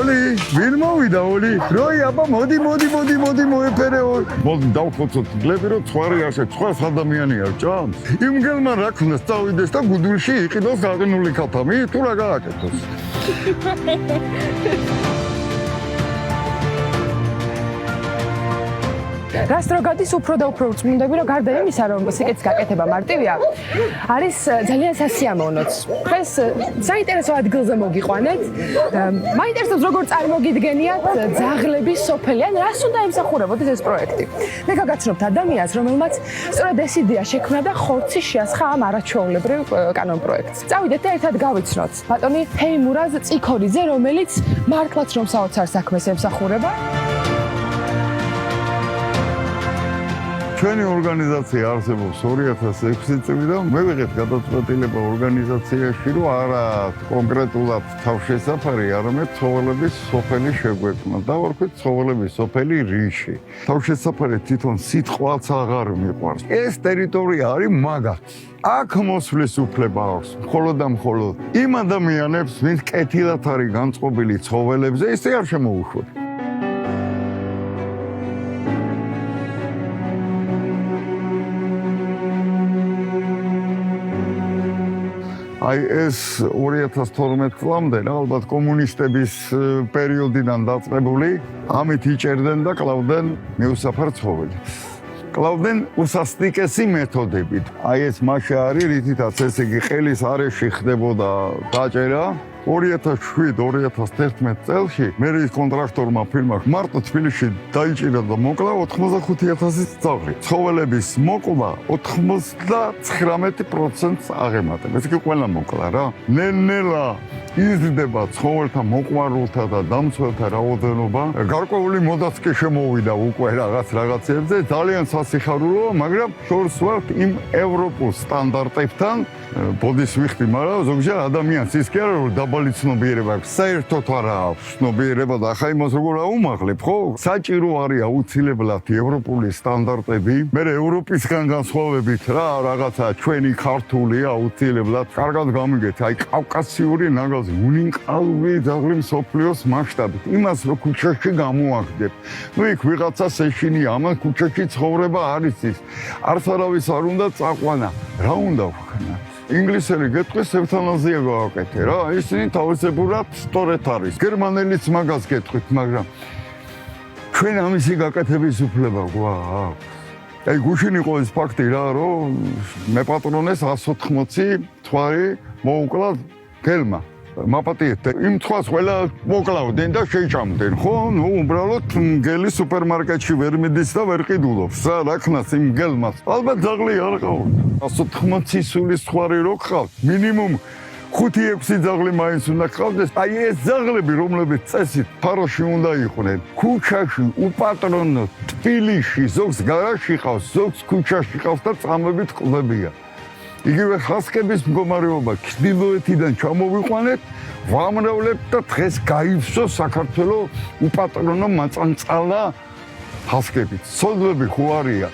ოლი, ვინ მოვიდა ოლი? როი, აბა მოდი მოეფერეო. მოდი დავხოცოთ გლები, რომ ხვარი არ შეც, სხვა ადამიანი არ ჭამს. იმ გელმა რა ქნას წავიდეს და გუდულში იყიდოს გაყინული ქათამი, თუ რა გააკეთოს. რას რო გადის უფრო და უფრო წმინდები რომ გარდა იმისა რომ სიკეთის გაკეთება მარტივია არის ძალიან სასიამოვნოც. დღეს საინტერესო ადგილზე მოგიყვანეთ. მაინტერესებს როგორ წარმოგიდგენიათ ძაღლების სოფელი ან რას უნდა ემსახურებოდეს ეს პროექტი. მე გაგაცნობთ ადამიანს რომელმაც სწორედ ეს იდეა შექმნა და ხორცი შეასხა ამ არაჩვეულებრივ კანონ პროექტს. წავიდეთ და ერთად გავიცნოთ ბატონი თეიმურაზ წიქორიძე რომელიც მართლაც რომ საოცარ საქმეს ემსახურება. ჩვენი ორგანიზაცია არსებობს 2006 წლიდან. მე ვიღეთ გადაწყვეტილება ორგანიზაციაში, რომ არა კონკრეტულად თავშესაფარი, არამედ ცხოველების სოფელი შეგვექმნა. დავარქვით ცხოველების სოფელი რიში. თავშესაფარი თვითონ სიტყვაც აღარ მიყვარს. ეს ტერიტორია არის მაგაც. აქ მოსვლის უფლება აქვს მხოლოდ და მხოლოდ იმ ადამიანებს, ვინც კეთილად არის განწყობილი ცხოველებზე, ისე არ შემოუშვათ. აი ეს 2012 წლამდე ალბათ კომუნისტების პერიოდიდან დაწყებული ამით იჭერდნენ და კლავდნენ მეუსაფარ ცხოველებს. კლავდნენ უსასტიკესი მეთოდებით. აი ეს მასა არის, რითაც ესე იგი ყელის არეში ხდებოდა დაჭერა. 2007-2011 წელში მერის კონტრაქტორმა ფირმა მარტო თბილისში დაიჭირა და მოკლა 85,000 ძაღლი. ცხოველების მოკლა 99%-ს აღემატება. ეს კი ყველა მოკლა რა. ნელ-ნელა იზრდება ცხოველთა მოყვარულთა და დამცველთა რაოდენობა. გარკვეული მოდაც კი შემოვიდა უკვე რაღაცებზე. ძალიან სასიხარულოა, მაგრამ შორს ვართ იმ ევროპულ სტანდარტებთან. ბოდის ვიხდი, მაგრამ ზოგჯერ ადამიანს ის კი არა რომ დაბალი ცნობიერება აქვს, საერთოდ არ აქვს ცნობიერება და ახლა იმას როგორ აუმაღლებ, ხო? საჭირო არის აუცილებლად ევროპული სტანდარტები. მე ევროპისგან განსხვავებით რა რაღაცა ჩვენი ქართული აუცილებლად კარგად გამიგეთ, აი კავკასიური ნაგაზი, უნიკალური ძაღლი მსოფლიოს მასშტაბით. იმას რო ქუჩაში გამოაგდებ. ნუ იქ ვიღაცას ეშინია, ამან ქუჩაში ცხოვრება არის ის. არც არავის არ უნდა წაყვანა. რა უნდა ვქნა? ინგლისელი გეტყვის ევთანაზია გავაკეთე რა. ისინი თავისებურად სწორედ არის. გერმანელიც მაგას გეტყვით, მაგრამ ჩვენ ამისი გაკეთების უფლება გვაქვს. აი გუშინ იყო ეს ფაქტი რა, რომ მეპატრონეს 180 თვარი მოუკლა გელმა. მაპატიეთ იმ თვალს ყველა მოკლავდნენ და შეჭამდნენ, ხო? ნუ უბრალოდ გელი სუპერმარკეტში ვერ მიდის და ვერ ყიდულობს. რა ქნას იმ გელმას? ალბათ ძაღლი არ ყავდა. 180 სულის თვარი რო ყავთ, მინიმუმ 5-6 ძაღლი მაინც უნდა ყავდეს. აი ეს ძაღლები, რომლებიც წესით ფაროში უნდა იყვნენ, ქუჩაში, უპატრონოდ, თბილისში, ზოგს გარაჟში ყავს, ზოგს ქუჩაში ყავს და წამებით ყლებია. იგივე ხასკების მდგომარეობა ჩრდილოეთიდან ჩამოვიყვანეთ, ვამრავლებთ და დღეს გაივსოს საქართველოს უპატრონო მაწანწალა ხასკებით. ცოდვები ხო არიან.